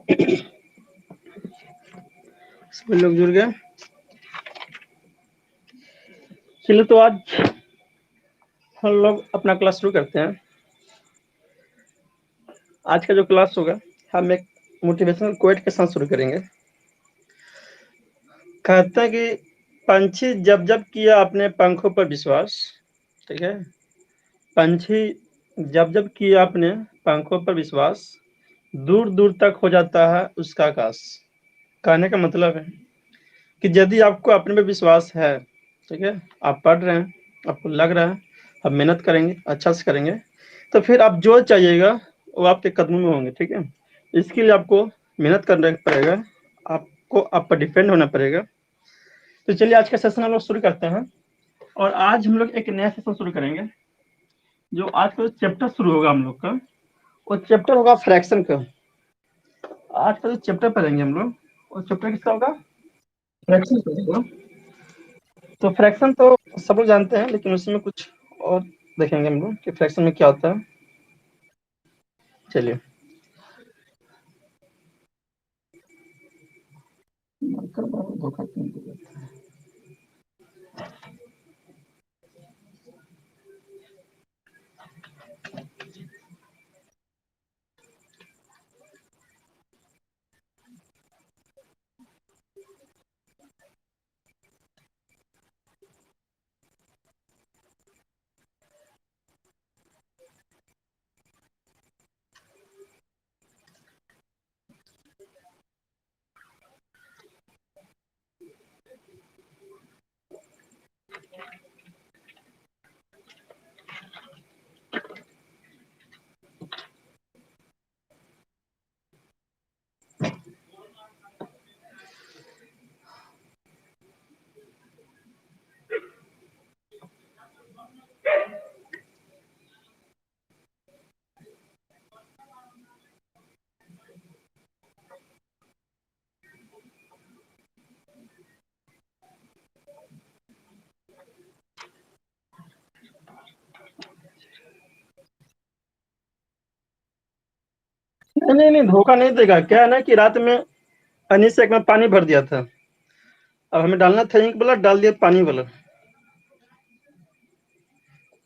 सभी लोग जुड़ गए। चलिए तो आज हम लोग अपना क्लास शुरू करते हैं। आज का जो क्लास होगा हम एक मोटिवेशनल कोट के साथ शुरू करेंगे। कहते हैं कि पंछी जब जब किया अपने पंखों पर विश्वास, ठीक है, पंछी जब जब किया अपने पंखों पर विश्वास, दूर दूर तक हो जाता है उसका आकाश। कहने का मतलब है कि यदि आपको अपने पे विश्वास है, ठीक है, आप पढ़ रहे हैं, आपको लग रहा है आप मेहनत करेंगे, अच्छा से करेंगे, तो फिर आप जो चाहिएगा वो आपके कदमों में होंगे। ठीक है, इसके लिए आपको मेहनत करना पड़ेगा, आपको आप पर डिपेंड होना पड़ेगा। तो चलिए आज का सेशन हम लोग शुरू करते हैं। और आज हम लोग एक नया सेशन शुरू करेंगे। जो आज का चैप्टर शुरू होगा हम लोग का, वो चैप्टर होगा फ्रैक्शन का। आज का जो चैप्टर पढ़ेंगे हम लोग, वो चैप्टर किसका होगा? फ्रैक्शन का होगा। तो फ्रैक्शन तो सब लोग जानते हैं, लेकिन उसमें कुछ और देखेंगे हम लोग कि फ्रैक्शन में क्या होता है। चलिए धोखा क्यों दिया? नहीं नहीं, धोखा नहीं देगा। क्या है ना कि रात में अनीस एक में पानी भर दिया था, अब हमें डालना था इंक वाला, डाल दिया पानी वाला।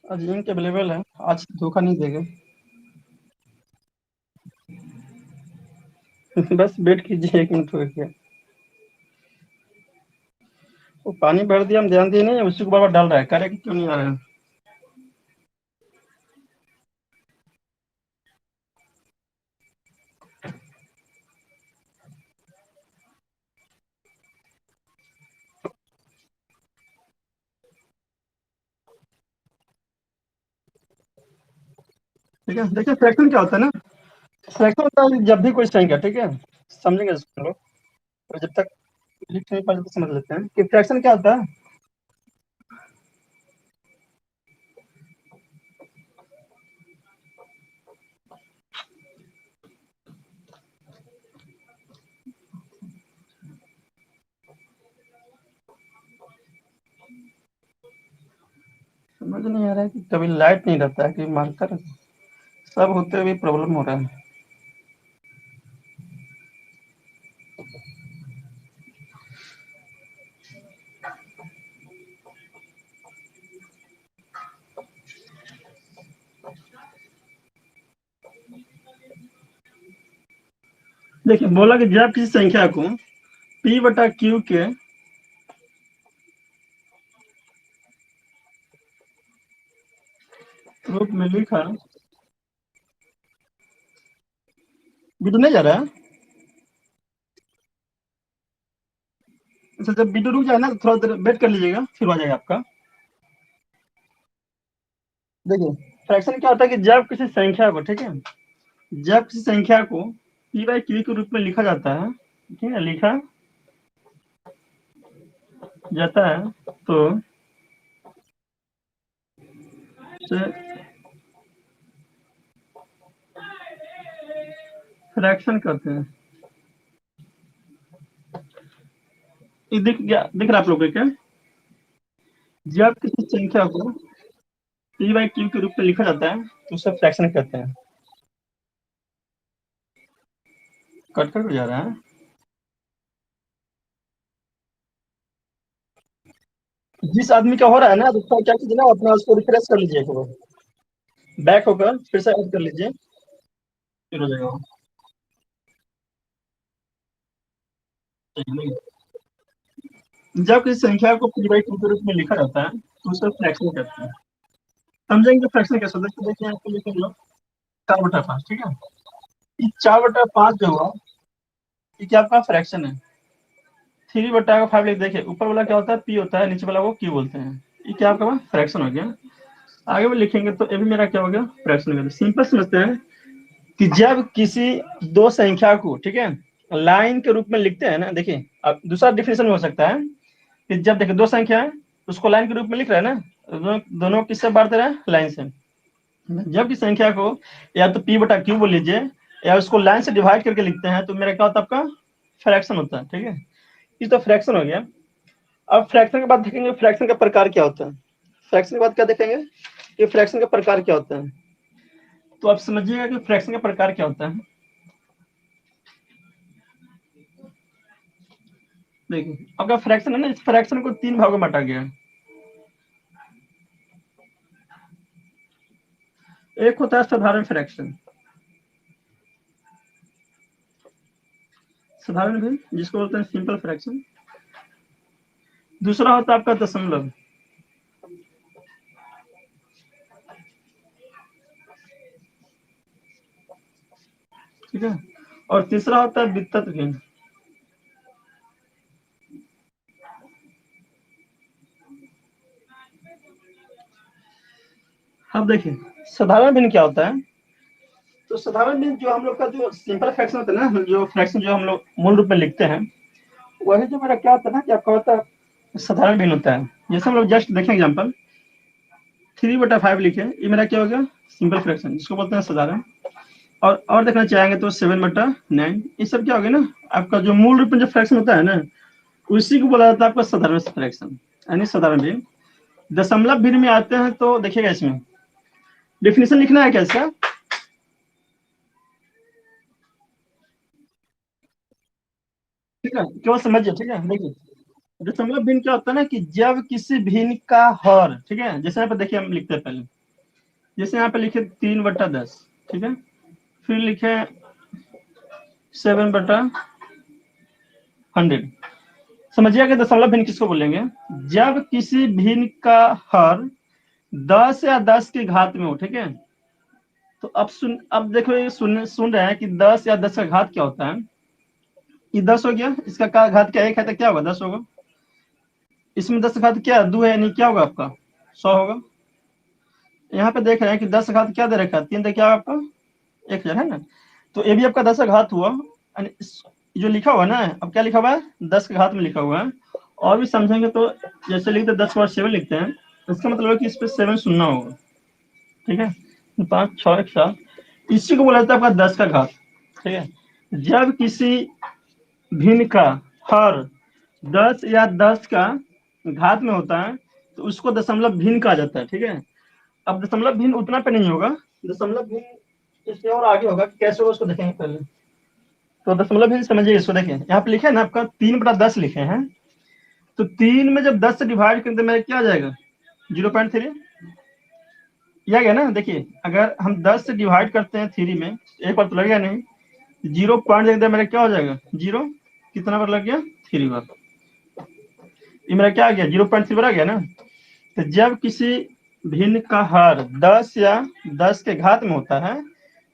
आज इंक अवेलेबल है, आज धोखा नहीं देगा। बस वेट कीजिए, 1 मिनट हो गया। वो पानी भर दिया, हम ध्यान दिए नहीं, उसी को बार बार डाल रहा है, कह रहा है कि क्यों नहीं आ रहा है। ठीक है, देखिए फ्रैक्शन क्या होता है ना। फ्रैक्शन होता है जब भी कोई संख्या, ठीक है, समझेंगे इसको लोग, और जब तक लिख नहीं पाते तो समझ लेते हैं कि फ्रैक्शन क्या होता है। समझ नहीं आ रहा है कि कभी लाइट नहीं रहता है, कि मार्कर सब होते हुए प्रॉब्लम हो रहा है। देखिए बोला कि जब किसी संख्या को p बटा q के रूप में लिखा, वीडियो नहीं जा रहा है। अच्छा, जब वीडियो रुक जाए ना तो थोड़ा देर वेट कर लीजिएगा, फिर आ जाएगा आपका। देखिए फ्रैक्शन क्या होता है कि जब किसी संख्या को, ठीक है, जब किसी संख्या को p बाई q के रूप में लिखा जाता है, ठीक है, लिखा जाता है, तो फ्रैक्शन करते हैं। ये दिख रहा है आप लोगों को क्या? जब किसी संख्या को p बाई q के रूप में लिखा जाता है तो उसे फ्रैक्शन कहते हैं। कट कट हो जा रहा है। जिस आदमी का हो रहा है ना, तो उसका क्या कीजिए ना, अपना उसको रिफ्रेश कर लीजिए, बैक होकर फिर से ऐड कर लीजिए, फिर हो जाएगा वो। जब किसी संख्या को पी बाई टू के रूप में लिखा जाता है तो उसको फ्रैक्शन कहते हैं। समझेंगे फ्रैक्शन कैसे होता है, तो देखिए यहाँ पे लिख लो 4/5, ठीक है। ये 4/5 जो हुआ, ये क्या आपका फ्रैक्शन है। 3/5 लिख, देखिए ऊपर वाला क्या होता है, पी होता है, नीचे वाला को क्यू बोलते हैं। ये क्या आपका फ्रैक्शन हो गया। आगे भी लिखेंगे तो ये भी मेरा क्या हो गया, फ्रैक्शन हो गया। सिंपल समझते हैं कि जब किसी दो संख्या को, ठीक है, लाइन के रूप में लिखते हैं ना, देखिए अब दूसरा डिफिनेशन हो सकता है कि जब देखिए दो संख्या है उसको लाइन के रूप में लिख रहे हैं ना, दोनों किससे बांटते रहे, लाइन से। जब किसी संख्या को या तो पी बटा क्यू बोल लीजिए, या उसको लाइन से डिवाइड करके लिखते हैं, तो मेरा क्या होता है, आपका फ्रैक्शन होता है, ठीक है। ये तो फ्रैक्शन हो गया। अब फ्रैक्शन के बाद देखेंगे फ्रैक्शन का प्रकार क्या होता है। फ्रैक्शन के बाद क्या देखेंगे कि फ्रैक्शन का प्रकार क्या होता है। तो आप समझिएगा कि फ्रैक्शन का प्रकार क्या होता है। देखिए आपका फ्रैक्शन है ना, इस फ्रैक्शन को तीन भागों में बांटा गया है। एक होता है साधारण फ्रैक्शन, साधारण भी जिसको बोलते हैं सिंपल फ्रैक्शन। दूसरा होता है आपका दशमलव, ठीक है। और तीसरा होता है वित्तत भिन्न। अब देखिए साधारण भिन्न क्या होता है। तो साधारण भिन्न जो हम लोग का जो सिंपल फ्रैक्शन होता है ना, जो फ्रैक्शन जो हम लोग मूल रूप में लिखते हैं, वही जो मेरा क्या होता है ना, कि आपका होता है साधारण भिन्न होता है। जैसे हम लोग जस्ट देखें एग्जाम्पल, 3/5 लिखे, ये मेरा क्या हो गया, सिंपल फ्रैक्शन, जिसको बोलते हैं साधारण। और देखना चाहेंगे तो 7/9, ये सब क्या हो गया ना, आपका जो मूल रूप में जो फ्रैक्शन होता है ना, उसी को बोला जाता है आपका साधारण फ्रैक्शन, यानी साधारण भिन्न। दशमलव भिन्न में आते हैं तो देखिएगा, इसमें डिफिनेशन लिखना है कैसा, ठीक है, केवल समझिए, ठीक है। देखिए दशमलव भिन्न क्या होता है ना, कि जब किसी भिन्न का हर, ठीक है, जैसे यहाँ पे देखिए हम लिखते हैं पहले, जैसे यहाँ पे लिखे 3/10, ठीक है, फिर लिखे 7/100। समझिएगा दशमलव भिन्न किसको बोलेंगे, जब किसी भिन्न का हर 10 या 10 की घात में हो, ठीक है। तो अब देखो ये सुन रहे हैं कि 10 या 10 का घात क्या होता है। ये 10 हो गया, इसका का घात क्या, एक है तो क्या होगा, 10 होगा। इसमें 10 का घात क्या, 2 है, यानी क्या होगा आपका 100 होगा। यहाँ पे देख रहे हैं कि 10 का घात क्या दे रखा है, 3 तो क्या आपका 1000 है ना। तो ये भी आपका 10 का घात हुआ, जो लिखा हुआ है ना, अब क्या लिखा हुआ है, 10 के घात में लिखा हुआ है। और भी समझेंगे तो जैसे लिखते 10/7 लिखते हैं, इसका मतलब है कि इस पे 7 सुनना होगा, ठीक है। 5 6 1 7, इसी को बोला जाता है आपका 10 का घात, ठीक है। जब किसी भिन्न का हर 10 या 10 का घात में होता है, तो उसको दशमलव भिन्न कहा जाता है, ठीक है। अब दशमलव भिन्न उतना पे नहीं होगा, दशमलव भिन्न इससे और आगे होगा, कैसे होगा उसको देखेंगे पहले। तो दशमलव भिन्न समझिए, इसको देखें, यहाँ पे लिखे है ना आपका 3/10 लिखे हैं। तो 3 में जब 10 से डिवाइड करें तो मेरा क्या आ जाएगा, 0.3, यह आ गया ना। देखिए अगर हम 10 से डिवाइड करते हैं 3 में, एक बार तो लगेगा नहीं, 0 देख मेरा क्या हो जाएगा, 0, कितना बार लग गया, 3 बार। ये मेरा क्या आ गया, 0.3 बार आ गया ना। तो जब किसी भिन्न का हर 10 या 10 के घात में होता है,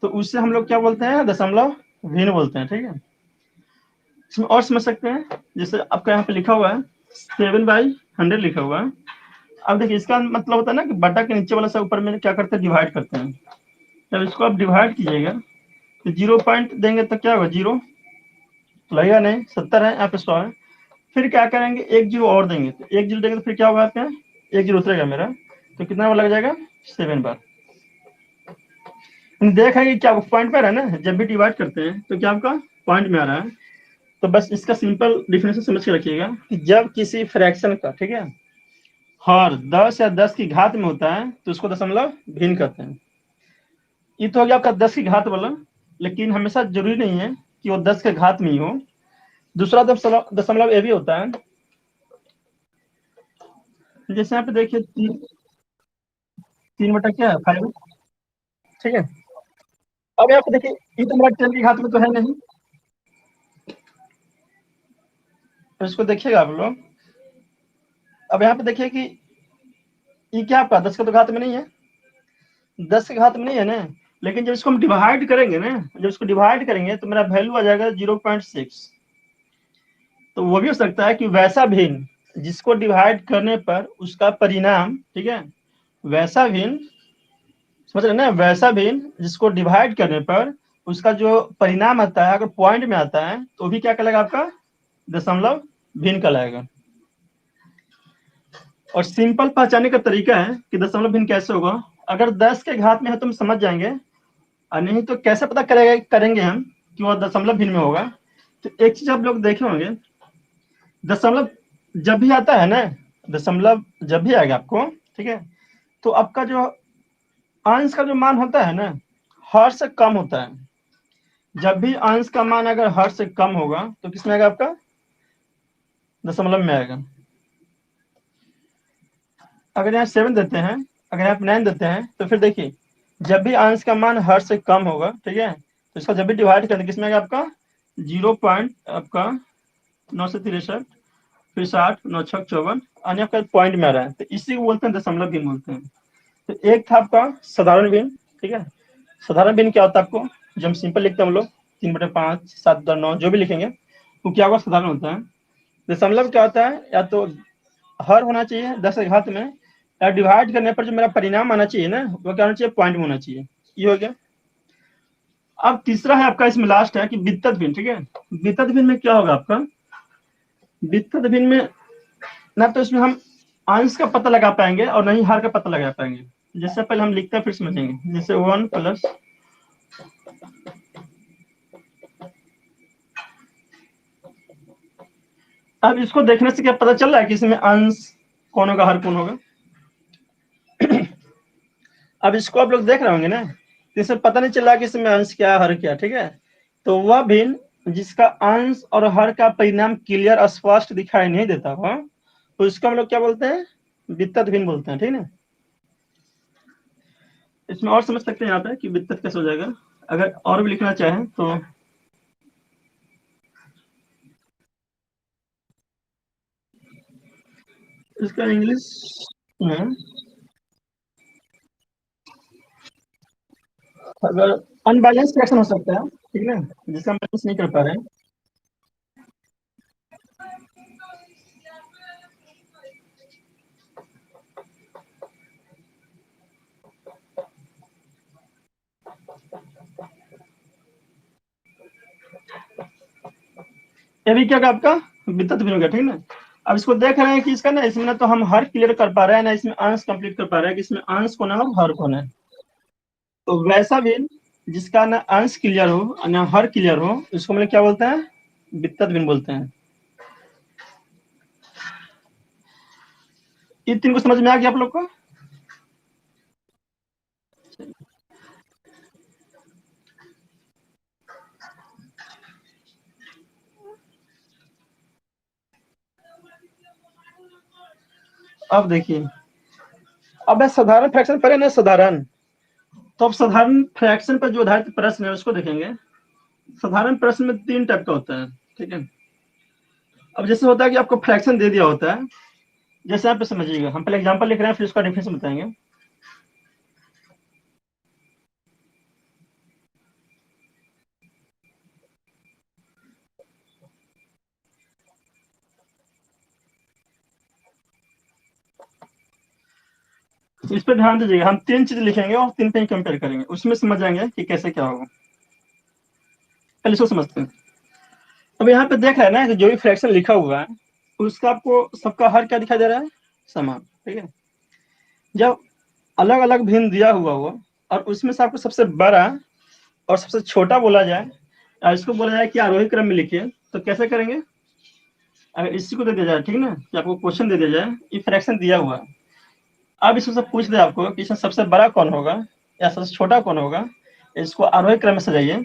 तो उससे हम लोग क्या बोलते हैं, दशमलव भिन्न बोलते हैं, ठीक है। इसमें और समझ सकते हैं, जैसे आपका यहाँ पे लिखा हुआ है 7/100 लिखा हुआ है। अब देखिए इसका मतलब होता है ना कि बटा के नीचे वाला से ऊपर में क्या करते हैं, डिवाइड करते हैं। जब इसको आप डिवाइड कीजिएगा तो 0 पॉइंट देंगे तो क्या होगा, 0 लगेगा नहीं, 70 है, यहाँ पे 100 है। फिर क्या करेंगे, एक जीरो और देंगे, तो एक जीरो देंगे तो फिर क्या होगा, आपके एक जीरो उतरेगा मेरा, तो कितना बार लग जाएगा, 7 बार। देखा कि क्या पॉइंट पर है ना, जब भी डिवाइड करते हैं तो क्या आपका पॉइंट में आ रहा है। तो बस इसका सिंपल डिफिनेशन समझ के रखिएगा कि जब किसी फ्रैक्शन का, ठीक है, हर 10 या 10 की घात में होता है तो उसको दशमलव भिन्न कहते हैं। ये तो हो गया आपका 10 की घात वाला, लेकिन हमेशा जरूरी नहीं है कि वो 10 के घात में ही हो। दूसरा दशमलव ये भी होता है, जैसे यहाँ पे देखिए 3 बटा क्या है 5, ठीक है। अब यहाँ पे देखिए ये तो हमारा 10 के घात में तो है नहीं, तो इसको देखिएगा आप लोग। अब यहाँ पे देखिए कि ये क्या आपका 10 के तो घात में नहीं है, 10 के घात में नहीं है ना, लेकिन जब इसको हम डिवाइड करेंगे ना, जब इसको डिवाइड करेंगे तो मेरा वैल्यू आ जाएगा 0.6। तो वो भी हो सकता है कि वैसा भिन्न जिसको डिवाइड करने पर उसका परिणाम, ठीक है, वैसा भिन्न, समझ रहे ना, वैसा भिन्न जिसको डिवाइड करने पर उसका जो परिणाम आता है अगर पॉइंट में आता है तो भी क्या कहलाएगा आपका दशमलव भिन्न कहलाएगा। और सिंपल पहचानने का तरीका है कि दशमलव भिन्न कैसे होगा, अगर 10 के घात में है तो हम समझ जाएंगे, और नहीं तो कैसे पता करेंगे हम कि वो दशमलव भिन्न में होगा। तो एक चीज आप लोग देखे होंगे, दशमलव जब भी आता है ना, दशमलव जब भी आएगा आपको, ठीक है, तो आपका जो अंश का जो मान होता है ना, हर से कम होता है। जब भी अंश का मान अगर हर से कम होगा तो किसमें आएगा आपका दशमलव में आएगा। अगर यहाँ 7 देते हैं, अगर यहाँ 9 देते हैं, तो फिर देखिए जब भी अंश का मान हर से कम होगा, ठीक है, तो इसका जब भी डिवाइड करते किसमें आएगा आपका 0 पॉइंट आपका 9 से 63, फिर 60, 9 6 54, अन्य आपका पॉइंट में आ रहा है, तो इसी को बोलते हैं दशमलव भिन्न बोलते हैं। तो एक था आपका साधारण भिन्न, ठीक है, साधारण भिन्न क्या होता है आपको, जब हम सिंपल लिखते हैं हम लोग 3/5 7/9 जो भी लिखेंगे वो क्या होगा साधारण होता है। दशमलव क्या होता है, या तो हर होना चाहिए 10 के घात में, या डिवाइड करने पर जो मेरा परिणाम आना चाहिए ना वो क्या होना चाहिए पॉइंट में होना चाहिए। ये हो गया। अब तीसरा है आपका इसमें लास्ट है कि वित्तक भिन्न, ठीक है। वित्तक भिन्न में क्या होगा आपका, वित्तक भिन्न में ना तो इसमें हम अंश का पता लगा पाएंगे और नहीं हर का पता लगा पाएंगे। जैसे पहले हम लिखते हैं फिर समझेंगे, जैसे 1 प्लस, अब इसको देखने से क्या पता चल रहा है कि इसमें अंश कौन होगा हर कौन होगा। अब इसको आप लोग देख रहे होंगे ना, तो इसमें पता नहीं चल रहा कि इसमें अंश क्या हर क्या, ठीक है। तो वह भिन्न जिसका अंश और हर का परिणाम क्लियर स्पष्ट दिखाई नहीं देता हो, तो इसको हम लोग क्या बोलते हैं वित्तक भिन्न बोलते हैं, ठीक है। इसमें और समझ सकते हैं यहाँ पे कि वित्तक कैसे हो जाएगा, अगर और भी लिखना चाहें तो इसका इंग्लिश में अगर अनबैलेंस फ्रैक्शन हो सकता है, ठीक है, जिसका हम बैलेंस नहीं कर पा रहे हैं। ये भी क्या आपका वित्तक भिन्न हो गया, ठीक है ना। अब इसको देख रहे हैं कि इसका ना इसमें ना तो हम हर क्लियर कर पा रहे हैं ना इसमें अंश कंप्लीट कर पा रहे हैं कि इसमें अंश कौन है और हर कौन है। तो वैसा भिन्न जिसका ना अंश क्लियर हो ना हर क्लियर हो इसको मतलब क्या बोलते हैं वित्तक भिन्न बोलते हैं। ये तीन को समझ में आ गया आप लोग को। अब देखिए, अब साधारण फ्रैक्शन पढ़े ना साधारण, तो अब साधारण फ्रैक्शन पर जो आधारित प्रश्न है उसको देखेंगे। साधारण प्रश्न में 3 टाइप का होता है, ठीक है। अब जैसे होता है कि आपको फ्रैक्शन दे दिया होता है, जैसे आप समझिएगा, हम पहले एग्जांपल लिख रहे हैं फिर उसका डिफरेंस बताएंगे। इस पर ध्यान दीजिएगा, हम 3 चीज लिखेंगे और 3 पे ही कंपेयर करेंगे, उसमें समझ जाएंगे कि कैसे क्या होगा। पहले इसको समझते हैं। अब यहाँ पे देख रहे हैं ना कि जो भी फ्रैक्शन लिखा हुआ है उसका आपको सबका हर क्या दिखाई दे रहा है समान, ठीक है। जब अलग अलग भिन्न दिया हुआ हो और उसमें से आपको सबसे बड़ा और सबसे छोटा बोला जाए और इसको बोला जाए कि आरोही क्रम में लिखिए, तो कैसे करेंगे। अगर इसी को दे दिया जाए, ठीक ना, कि आपको क्वेश्चन दे दिया जाए ये फ्रैक्शन दिया हुआ है, अब इसमें से पूछ दे आपको कि इसमें सबसे बड़ा कौन होगा या सबसे छोटा कौन होगा, इसको आरोही क्रम में सजाइए।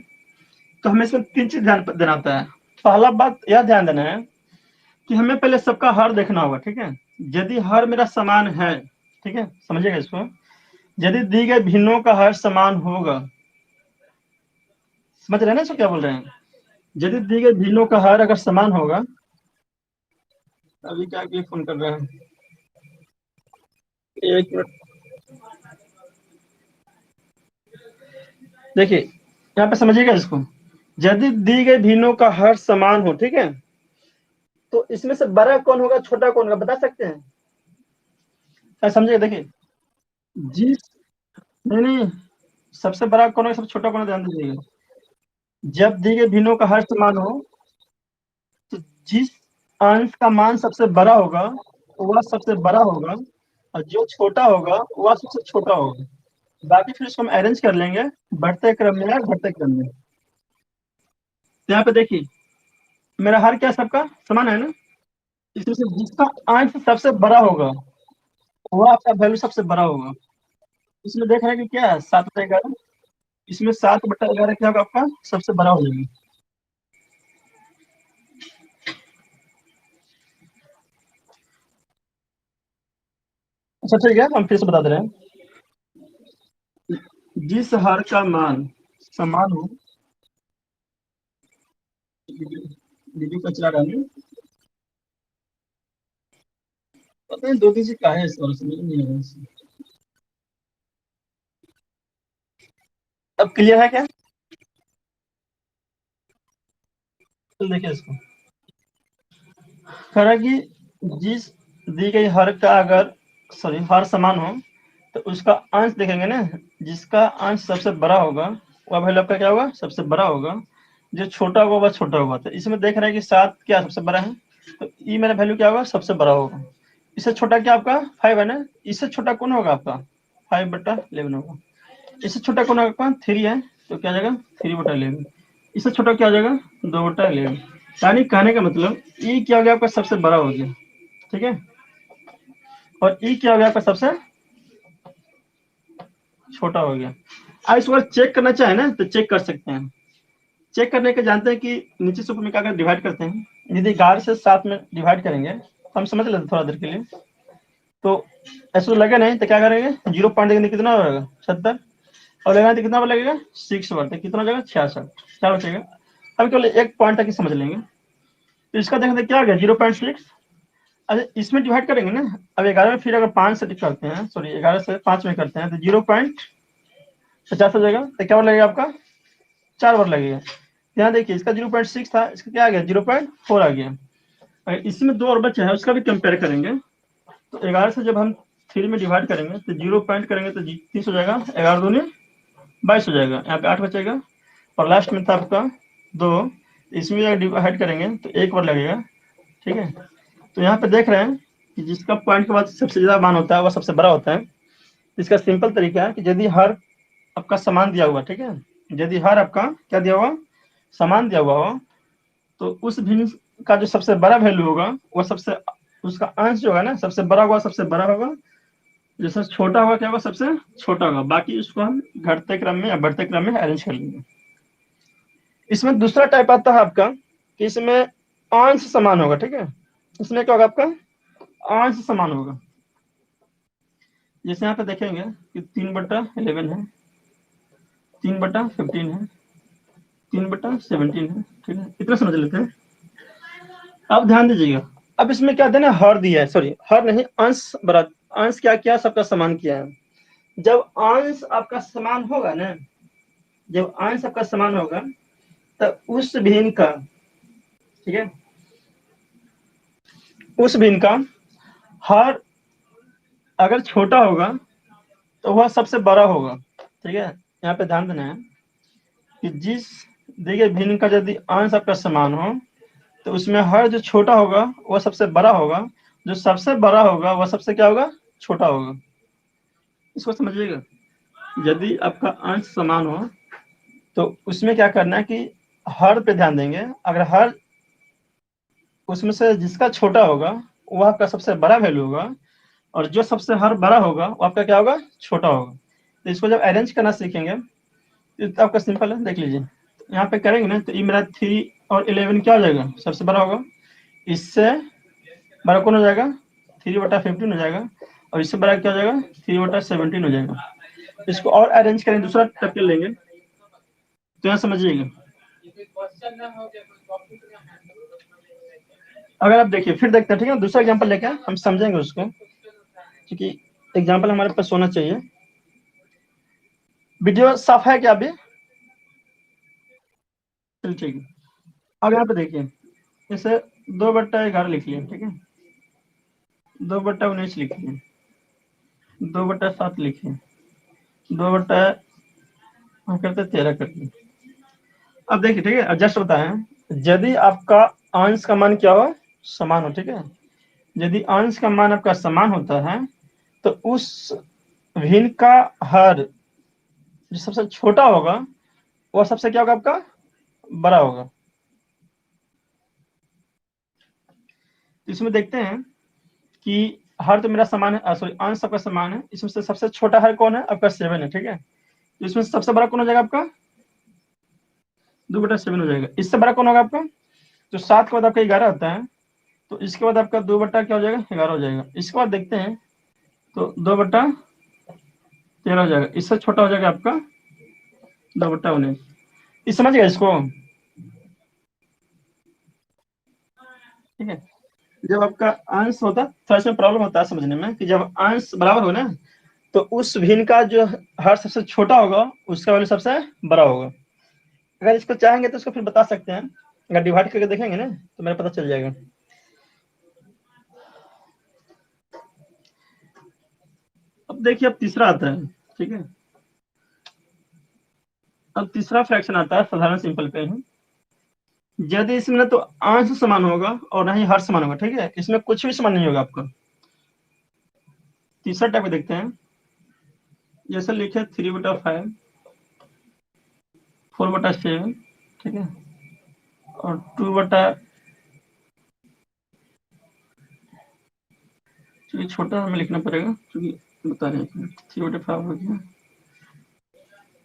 तो हमें इसमें 3 चीज ध्यान देना होता है। पहला बात यह ध्यान देना है कि हमें पहले सबका हर देखना होगा, ठीक है। यदि हर मेरा समान है, ठीक है, समझिएगा इसको, यदि दी गई भिन्नों का हर समान होगा, समझ रहे हैं ना इसको क्या बोल रहे हैं, यदि दी गई भिन्नों का हर अगर समान होगा। अभी क्या ये फोन कर रहे हैं, एक मिनट, देखिए यहाँ पे समझिएगा इसको, यदि दी गई भिन्नों का हर समान हो, ठीक है, तो इसमें से बड़ा कौन होगा छोटा कौन होगा बता सकते हैं? समझिएगा, देखिए जिस, नहीं नहीं, सबसे बड़ा कौन होगा सबसे छोटा कौन होगा, ध्यान दीजिएगा। जब दी गई भिन्नों का हर समान हो, तो जिस अंश का मान सबसे बड़ा होगा वह सबसे बड़ा होगा, और जो छोटा होगा वह सबसे छोटा होगा। बाकी फिर इसको हम अरेंज कर लेंगे बढ़ते क्रम में या घटते क्रम में। तो यहाँ पे देखिए मेरा हर क्या सबका समान है ना, इसमें से जिसका अंश सबसे बड़ा होगा वह आपका वैल्यू सबसे बड़ा होगा। इसमें देख रहे हैं कि क्या है 7/11, इसमें 7/11 क्या होगा आपका सबसे बड़ा हो जाएगा। अच्छा ठीक है, हम फिर से बता दे रहे हैं, जिस हर का मान समान हो, दीदी का चला रहा है, पता नहीं 2 चीज का है इस बार समझ नहीं आ रहा है। अब क्लियर है क्या? तो देखिए इसको, कह रहा है कि जिस दी गई हर का अगर सॉरी हर समान हो, तो उसका अंश देखेंगे ना, जिसका अंश सबसे बड़ा होगा वह वैल्यू आपका क्या होगा सबसे बड़ा होगा, जो छोटा होगा वह छोटा होगा। तो इसमें देख रहे हैं कि 7 क्या सबसे बड़ा है, तो ई मेरा वैल्यू क्या होगा सबसे बड़ा होगा। इससे छोटा क्या आपका 5 है ना, इससे छोटा कौन होगा आपका 5/11 होगा। इससे छोटा कौन होगा आपका 3 है, तो क्या आ जाएगा 3/11। इससे छोटा क्या आ जाएगा 2/11। यानी कहने का मतलब ई क्या हो गया आपका सबसे बड़ा हो गया, ठीक है, और ई क्या हो गया आपका सबसे छोटा हो गया। अब इसको चेक करना चाहे ना तो चेक कर सकते हैं। चेक करने के जानते हैं कि नीचे से ऊपर में क्या डिवाइड करते हैं, यदि 11 से 7 में डिवाइड करेंगे तो हम समझ लेते थोड़ा देर के लिए, तो ऐसा तो लगे नहीं तो क्या करेंगे 0 देंगे कितना हो जाएगा 70, और लगाने तो कितना लगेगा 6 बढ़ते कितना हो जाएगा 66, क्या बचेगा। अब केवल एक पॉइंट तक समझ लेंगे, तो इसका देखेंगे क्या हो गया 0.6। अच्छा इसमें डिवाइड करेंगे ना, अब 11 में फिर अगर 5 से करते हैं, सॉरी 11 से 5 में करते हैं तो 0.50 हो जाएगा, तो क्या बार लगेगा आपका 4 बार लगेगा। यहाँ देखिए इसका 0.6 था, इसका क्या आ गया 0.4 आ गया। अगर इसी में 2 और बचे हैं उसका भी कंपेयर करेंगे, तो 11 से जब हम 3 में डिवाइड करेंगे तो 0 पॉइंट करेंगे तो 30 हो जाएगा, 11 दूनी 22 हो जाएगा, यहाँ पे 8 बचेगा, और लास्ट में था आपका 2, इसमें अगर डिवाइड करेंगे तो 1 बार लगेगा, ठीक है। तो यहाँ पे देख रहे हैं कि जिसका पॉइंट के बाद सबसे ज्यादा मान होता है वह सबसे बड़ा होता है। इसका सिंपल तरीका है कि यदि हर आपका समान दिया हुआ, ठीक है, यदि हर आपका क्या दिया हुआ समान दिया हुआ हो, तो उस भिन्न का जो सबसे बड़ा वैल्यू होगा वो सबसे उसका अंश जो है ना सबसे बड़ा होगा सबसे बड़ा होगा, जो सबसे छोटा होगा क्या होगा सबसे छोटा होगा। बाकी उसको हम घटते क्रम में या बढ़ते क्रम में अरेंज कर लेंगे। इसमें दूसरा टाइप आता है आपका कि इसमें अंश समान होगा, ठीक है, इसमें क्या होगा आपका अंश समान होगा। जैसे यहाँ पे देखेंगे कि 3/11 है, 3/15 है, 3/17 है, ठीक है, इतना समझ लेते हैं। अब ध्यान दीजिएगा, अब इसमें क्या देना हर दिया है, सॉरी हर नहीं अंश बरा, अंश क्या किया सबका समान किया है। जब अंश आपका समान होगा ना, जब अंश आपका समान होगा तो उस भिन्न का, ठीक है, उस भिन्न का हर अगर छोटा होगा तो वह सबसे बड़ा होगा, ठीक है। यहाँ पे ध्यान देना है कि जिस दी गई भिन्न का यदि अंश आपका समान हो तो उसमें हर जो छोटा होगा वह सबसे बड़ा होगा, जो सबसे बड़ा होगा वह सबसे क्या होगा छोटा होगा। इसको समझिएगा, यदि आपका अंश समान हो तो उसमें क्या करना है कि हर पे ध्यान देंगे, अगर हर उसमें से जिसका छोटा होगा वह आपका सबसे बड़ा वैल्यू होगा, और जो सबसे हर बड़ा होगा वो आपका क्या होगा छोटा होगा। तो इसको जब अरेंज करना सीखेंगे तो आपका सिंपल है, देख लीजिए यहाँ पे करेंगे ना तो ये मेरा 3 और 11 क्या हो जाएगा, सबसे बड़ा होगा। इससे बड़ा कौन हो जाएगा, 3/15 हो जाएगा। और इससे बड़ा क्या हो जाएगा, 3/17 हो जाएगा। इसको और अरेंज करें, दूसरा टर्कल लेंगे तो यहाँ समझिएगा। अगर आप देखिए फिर देखते हैं, ठीक है, दूसरा एग्जांपल लेके हम समझेंगे उसको, क्योंकि एग्जांपल हमारे पास होना चाहिए। वीडियो साफ है क्या अभी? चलिए ठीक है। अब यहाँ पे देखिए, जैसे 2/11 लिख लिया, ठीक है, 2/19 लिखिए, 2/7 लिखिए, 2 हम करते 13 करते। अब देखिए, ठीक है, जस्ट बताए, यदि आपका अंश का मान क्या हो, समान हो, ठीक है, यदि अंश का मान आपका समान होता है तो उस भिन्न का हर जो सबसे छोटा होगा वो सबसे क्या होगा, आपका बड़ा होगा। इसमें देखते हैं कि हर तो मेरा समान है, सॉरी अंश सबका समान है, इसमें से सबसे छोटा हर कौन है, आपका 7 है, ठीक है, तो इसमें सबसे बड़ा कौन हो जाएगा, आपका 2/7 हो जाएगा। इससे बड़ा कौन होगा आपका, तो 7 के बाद आपका 11 आता है, तो इसके बाद आपका 2 क्या हो जाएगा, 11 हो जाएगा। इसके बाद देखते हैं तो 2/13 हो जाएगा। इससे छोटा हो जाएगा आपका 2/19। इस समझ गए इसको, ठीक है। जब आपका अंश होता थोड़ा सा प्रॉब्लम होता है समझने में, कि जब अंश बराबर हो ना तो उस भिन्न का जो हर सबसे छोटा होगा उसका वैल्यू सबसे बड़ा होगा। अगर इसको चाहेंगे तो इसको फिर बता सकते हैं, अगर डिवाइड करके देखेंगे ना तो मेरा पता चल जाएगा। अब देखिए, अब तीसरा आता है, ठीक है, अब तीसरा फ्रैक्शन आता है साधारण सिंपल पे है। यदि इसमें ना तो अंश समान होगा और ना ही हर समान होगा, ठीक है, इसमें कुछ भी समान नहीं होगा आपका। तीसरा टाइप देखते हैं, जैसे लिखे 3/5, 4/7, ठीक है, और 2 चलिए छोटा हमें लिखना पड़ेगा क्योंकि बता रहे हैं 3/5 हो गया,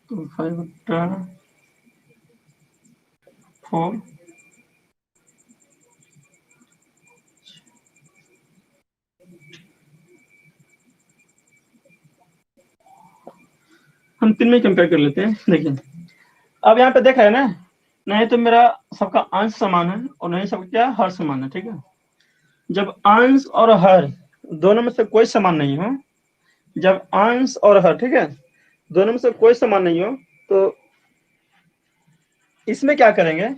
तो 5/4, हम 3 में कंपेयर कर लेते हैं। देखिए अब यहाँ पे देख रहे हैं ना, नहीं तो मेरा सबका अंश समान है और नहीं सबका क्या हर समान है, ठीक है। जब अंश और हर दोनों में से कोई समान नहीं हो, जब अंश और हर, ठीक है, दोनों में से कोई समान नहीं हो तो इसमें क्या करेंगे,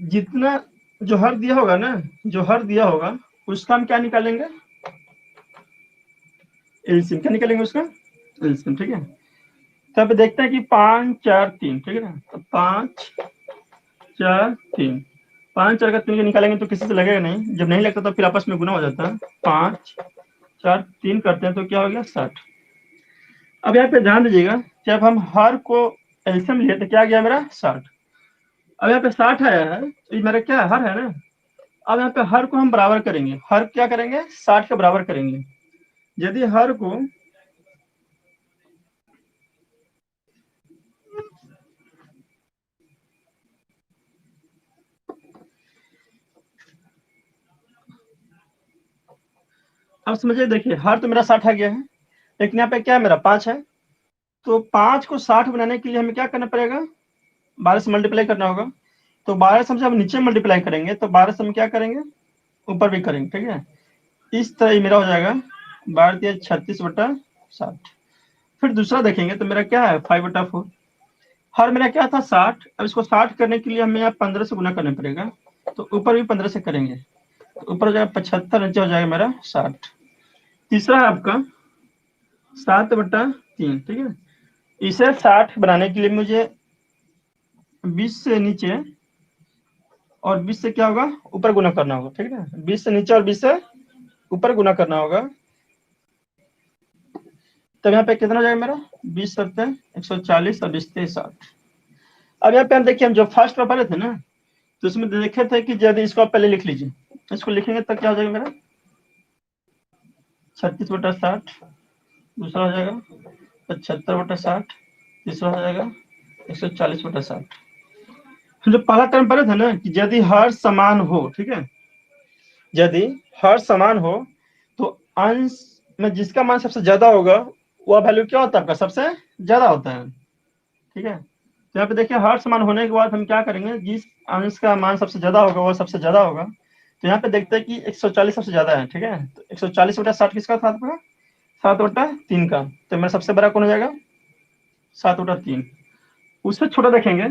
जितना जो हर दिया होगा ना, जो हर दिया होगा उसका हम क्या निकालेंगे, एलसीएम। क्या निकालेंगे उसका, एलसीएम, ठीक है। तब देखते हैं कि 5 4 3, ठीक है ना, तो 5 4 3, 5 4 का 3 के निकालेंगे तो किसी से लगेगा नहीं, जब नहीं लगता तो फिर आपस में गुना हो जाता है। 5 4 3 करते हैं तो क्या हो गया, 60। अब यहाँ पे ध्यान दीजिएगा, जब हम हर को एलसीएम लिए तो क्या गया मेरा 60। अब यहाँ पे 60 आया है तो ये मेरा क्या हर है ना। अब यहाँ पे हर को हम बराबर करेंगे, हर क्या करेंगे, 60 के बराबर करेंगे। यदि हर को अब समझिए, देखिए हर तो मेरा 60 आ गया है, लेकिन यहाँ पे क्या है, मेरा 5 है, तो 5 को 60 बनाने के लिए हमें क्या करना पड़ेगा, 12 से मल्टीप्लाई करना होगा। तो 12 से हम नीचे मल्टीप्लाई करेंगे तो 12 से हम क्या करेंगे, ऊपर भी करेंगे, ठीक है। इस तरह मेरा हो जाएगा 12 36/60। फिर दूसरा देखेंगे तो मेरा क्या है 5/4। हर मेरा क्या था 60, अब इसको 60 करने के लिए हमें यहाँ 15 से गुना करना पड़ेगा, तो ऊपर भी 15 से करेंगे तो ऊपर हो जाएगा 75, नीचे हो जाएगा मेरा 60। तीसरा है आपका 7/3, ठीक है। इसे 60 बनाने के लिए मुझे 20 से नीचे और 20 से क्या होगा, ऊपर गुना करना होगा, ठीक है, 20 से नीचे और 20 से ऊपर गुना करना होगा। तब यहाँ पे कितना हो जाएगा मेरा, 20×7 = 140 और 20×3 = 60। अब यहाँ पे हम देखिए, हम जो फर्स्ट पर पढ़े थे ना तो उसमें देखे थे कि यदि इसको आप पहले लिख लीजिए, इसको लिखेंगे तो क्या हो जाएगा मेरा 36/60, दूसरा हो जाएगा 75/60, तीसरा हो जाएगा 140/60। जो पहला टर्म पढ़े थे ना कि यदि हर समान हो, ठीक है, यदि हर समान हो तो अंश में जिसका मान सबसे ज्यादा होगा वह वैल्यू क्या होता है आपका, सबसे ज्यादा होता है, ठीक है। तो यहाँ पे देखिए हर समान होने के बाद हम क्या करेंगे, जिस अंश का मान सबसे ज्यादा होगा वह सबसे ज्यादा होगा। तो यहाँ पे देखते हैं कि 140 सबसे ज्यादा है, ठीक है। तो 140/60 किसका था आपका, 7/3 का। तो मेरा सबसे बड़ा कौन हो जाएगा, 7/3। उससे छोटा देखेंगे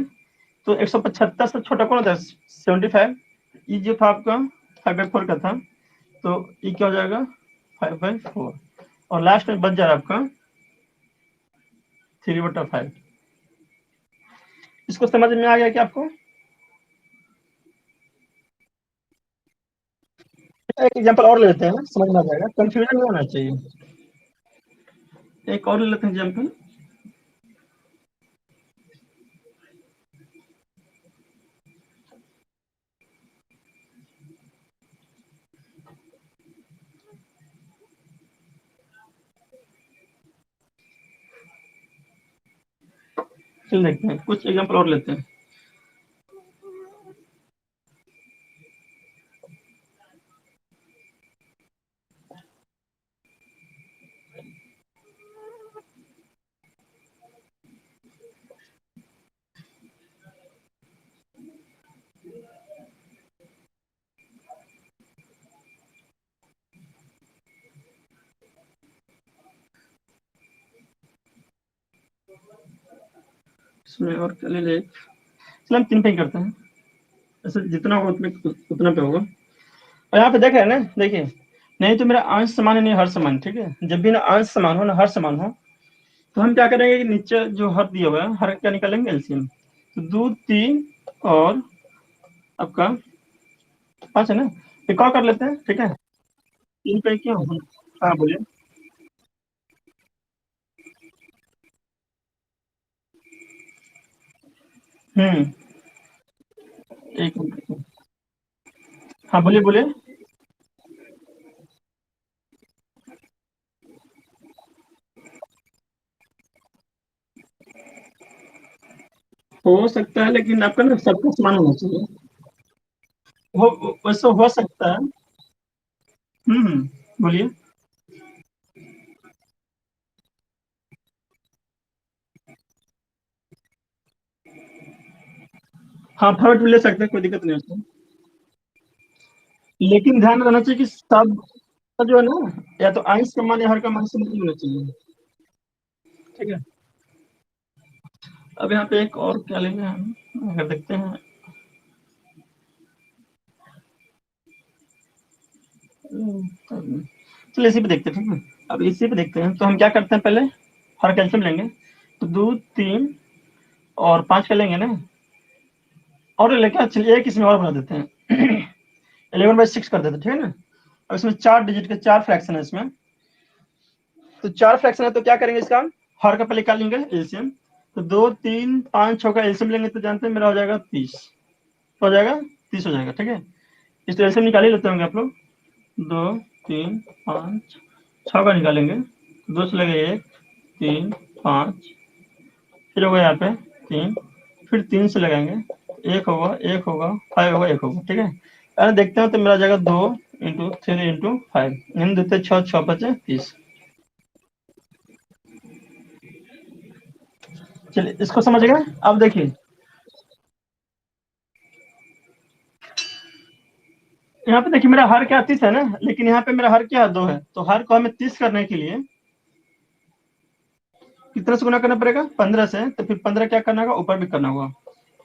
तो 175 से छोटा कौन होता है, 75। ये जो था आपका 5/4 का था, तो ये क्या हो जाएगा, 5/4। और लास्ट में बच जा रहा है आपका 3/5। इसको समझ में आ गया क्या आपको? एक एग्जांपल और ले लेते हैं, समझ में आ जाएगा, कंफ्यूजन नहीं होना चाहिए। एक और ले लेते हैं एग्जांपल। चल देखते हैं, कुछ एग्जांपल और लेते हैं। इसमें और क्या ले ले, चलो हम 3 पे ही करते हैं, ऐसे जितना होगा उतना पे होगा। और यहाँ पे देख रहे हैं ना, देखिए, नहीं तो मेरा अंश समान है नहीं हर समान, ठीक है। जब भी ना अंश समान हो ना हर समान हो तो हम क्या करेंगे कि नीचे जो हर दिया हुआ है, हर क्या निकालेंगे, एलसीएम। तो 2 3 और आपका 5 है ना, एक और कर लेते हैं, ठीक है। 3 पे क्या, हाँ बोलिए। हम्म, एक मिनट। हाँ बोलिए बोलिए। हो सकता है लेकिन आपका ना सब कुछ समान होना चाहिए। हो, वैसे हो सकता है। बोलिए। हाँ फॉर्मेट भी ले सकते हैं, कोई दिक्कत नहीं होती। लेकिन ध्यान रहना चाहिए कि सब का जो है ना, या तो अंश का मान या हर का मान समान होना चाहिए, ठीक है। अब यहाँ पे एक और क्या लेंगे हम, अगर देखते हैं। चलिए इसी पे देखते हैं, ठीक है। अब इसी पे देखते हैं तो हम क्या करते हैं, पहले हर कैल्शियम लेंगे। तो 2 3 और 5 का लेंगे ना, और लेके चलिए एक इसमें और बना देते हैं। 11/6 कर देते हैं, ठीक है ना। अब इसमें 4 डिजिट के 4 फ्रैक्शन है इसमें। तो 4 फ्रैक्शन है तो क्या करेंगे, इसका हर का पहले निकाल लेंगे एलसीएम। तो 2 3 5 6 का एलसीएम लेंगे तो जानते हैं मेरा हो जाएगा 30, हो जाएगा 30 हो जाएगा, ठीक है। इस तो एलसीएम निकाल ही लेते होंगे आप लोग। 2 3 5 6 का निकालेंगे, 2 से लगे 1 3 5, फिर होगा यहाँ पे 3, फिर 3 से लगाएंगे, एक होगा 5 होगा, एक होगा, ठीक है। अरे देखते हैं तो मेरा जाएगा 2 × 3 × 5, यानी देते 6 6 5 30। चलिए इसको समझ गए। अब देखिए यहाँ पे, देखिए मेरा हर क्या 30 है ना, लेकिन यहाँ पे मेरा हर क्या 2 है। तो हर को हमें 30 करने के लिए कितने से गुना करना पड़ेगा, 15 से। तो फिर 15 क्या करना होगा, ऊपर भी करना होगा।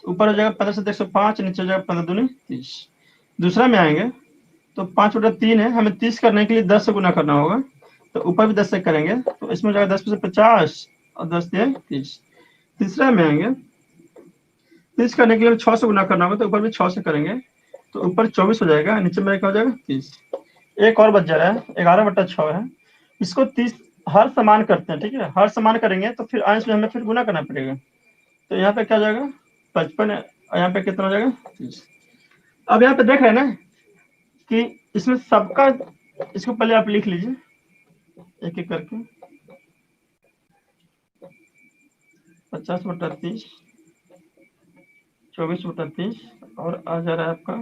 ऊपर हो जाएगा 15 से 105, नीचे हो जाएगा 15 दूनी 30। दूसरा में आएंगे तो 5/3 है, हमें 30 करने के लिए 10 से गुना करना होगा। तो ऊपर भी 10 से करेंगे तो इसमें हो जाएगा 10 से 50 और 10 से 30। तीसरा में आएंगे, 30 करने के लिए 6 से गुना करना होगा, तो ऊपर भी 6 से करेंगे तो ऊपर 24 हो जाएगा, नीचे मेरा क्या हो जाएगा 30। एक और बच जा रहा है, 11/6 है। इसको 30 हर समान करते हैं, ठीक है। हर समान करेंगे तो फिर अंश में हमें फिर गुना करना पड़ेगा। तो यहाँ पे क्या हो जाएगा 55, और यहाँ पे कितना हो जाएगा 30। अब यहाँ पे देख रहे हैं ना कि इसमें सबका, इसको पहले आप लिख लीजिए एक एक करके। 50/30 24/30 और आ जा रहा है आपका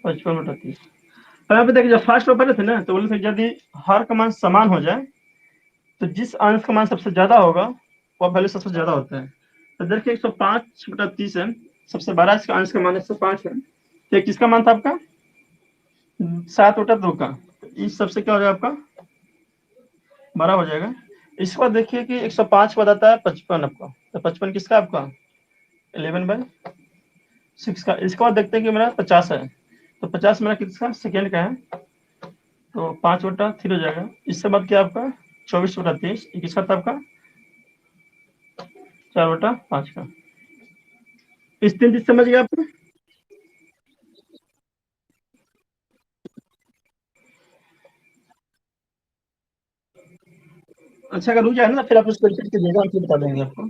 55/30। अब यहाँ पे देखिए जब फर्स्ट ऑपरेटर थे ना तो बोले थे यदि हर का मान समान हो जाए तो जिस अंश का मान सबसे ज्यादा होगा वह वैल्यू सबसे ज्यादा होता है। तो देखिए 105/30 है, सबसे बड़ा इसका अंश का मान 105 है। तो किसका मान था आपका 7/2 का, तो इस सबसे क्या हो जाएगा आपका 12 हो जाएगा। इसके बाद देखिए कि 105 के बाद आता है 55 आपका, तो 55 किसका आपका 11/6 का। इसके बाद देखते हैं कि मेरा 50 है, तो 50 मेरा किसका सेकेंड का है, तो 5/3 हो जाएगा। इसके बाद क्या आपका 24/30, किसका था आपका 4/5 का। इस 3 चीज समझ गए आप। अच्छा अगर रुक जाए ना फिर आप उसको रिपीट कीजिएगा, हम फिर बता देंगे आपको।